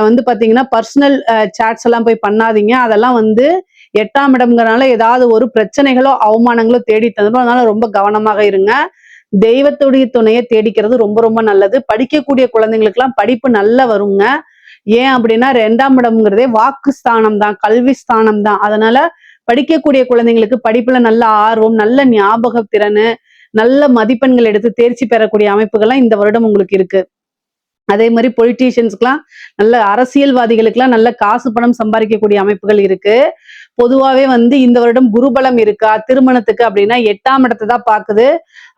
வந்து பாத்தீங்கன்னா பர்சனல் சாட்ஸ் எல்லாம் போய் பண்ணாதீங்க. அதெல்லாம் வந்து 8ஆம் இடம்ங்கிறனால ஏதாவது ஒரு பிரச்சனைகளோ, அவமானங்களோ தேடி தந்துரும். அதனால ரொம்ப கவனமாக இருங்க. தெய்வத்துடைய துணையை தேடிக்கிறது ரொம்ப ரொம்ப நல்லது. படிக்கக்கூடிய குழந்தைங்களுக்கெல்லாம் படிப்பு நல்லா வருங்க. ஏன் அப்படின்னா 2ஆம் இடம்ங்கிறதே வாக்கு ஸ்தானம் தான், கல்வி ஸ்தானம் தான். அதனால படிக்கக்கூடிய குழந்தைங்களுக்கு படிப்புல நல்ல ஆர்வம், நல்ல ஞாபக திறனு, நல்ல மதிப்பெண்கள் எடுத்து தேர்ச்சி பெறக்கூடிய அமைப்புகள்லாம் இந்த வருடம் உங்களுக்கு இருக்கு. அதே மாதிரி பொலிட்டீஷியன்ஸ்க்குலாம் நல்ல அரசியல்வாதிகளுக்கெல்லாம் நல்ல காசு பணம் சம்பாதிக்கக்கூடிய அமைப்புகள் இருக்கு. பொதுவாவே வந்து இந்த வருடம் குருபலம் இருக்கா திருமணத்துக்கு அப்படின்னா 8ஆம் இடத்தை தான் பாக்குது.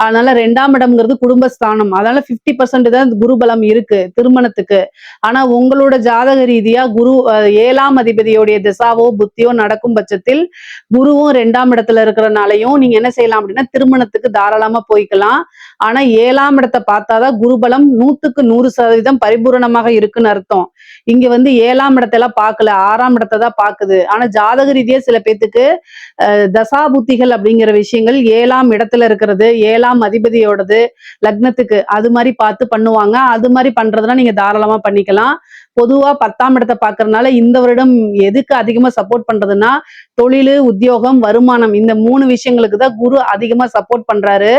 அதனால 2ஆம் இடம்ங்கிறது குடும்பஸ்தானம். அதனால 50% தான் குருபலம் இருக்கு திருமணத்துக்கு. ஆனா உங்களோட ஜாதக ரீதியா குரு 7ஆம் அதிபதியோடைய திசாவோ புத்தியோ நடக்கும் பட்சத்தில் குருவும் 2ஆம் இடத்துல இருக்கிறனாலையும் நீங்க என்ன செய்யலாம் அப்படின்னா திருமணத்துக்கு தாராளமா போய்க்கலாம். ஆனா 7ஆம் இடத்தை பார்த்தாதான் குருபலம் 100க்கு 100% பரிபூரணமாக இருக்குன்னு அர்த்தம். இங்க வந்து 7ஆம் இடத்தெல்லாம் பார்க்கல, 6ஆம் இடத்தை தான் பாக்குது. ஆனா ஜாதக ரீதியா சில பேத்துக்கு தசாபுத்திகள் அப்படிங்கிற விஷயங்கள் 7ஆம் இடத்துல இருக்கிறது, 7ஆம் அதிபதியோடது லக்னத்துக்கு அது மாதிரி பார்த்து பண்ணுவாங்க. அது மாதிரி பண்றதுனா நீங்க தாராளமா பண்ணிக்கலாம். பொதுவா 10ஆம் இடத்தை பார்க்கறதுனால இந்த வருடம் எதுக்கு அதிகமா சப்போர்ட் பண்றதுன்னா தொழிலு, உத்தியோகம், வருமானம் இந்த 3 விஷயங்களுக்கு தான் குரு அதிகமா சப்போர்ட் பண்றாரு.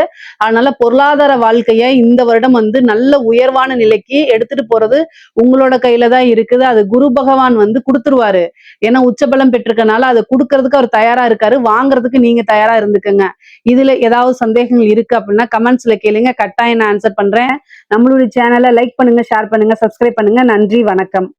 அதனால பொருளாதார வாழ்க்கைய இந்த வருடம் வந்து நல்ல உயர்வான நிலைக்கு எடுத்துட்டு போறது உங்களோட கையில தான் இருக்குது. அது குரு பகவான் வந்து குடுத்துருவாரு. ஏன்னா உச்சபலம் பெற்றிருக்கனால அதை கொடுக்கறதுக்கு அவர் தயாரா இருக்காரு. வாங்குறதுக்கு நீங்க தயாரா இருந்துக்குங்க. இதுல ஏதாவது சந்தேகங்கள் இருக்கு அப்படின்னா கமெண்ட்ஸ்ல கேளுங்க. கட்டாயம் நான் ஆன்சர் பண்றேன். நம்மளுடைய சேனலை லைக் பண்ணுங்க, ஷேர் பண்ணுங்க, சப்ஸ்கிரைப் பண்ணுங்க. நன்றி, வணக்கம்.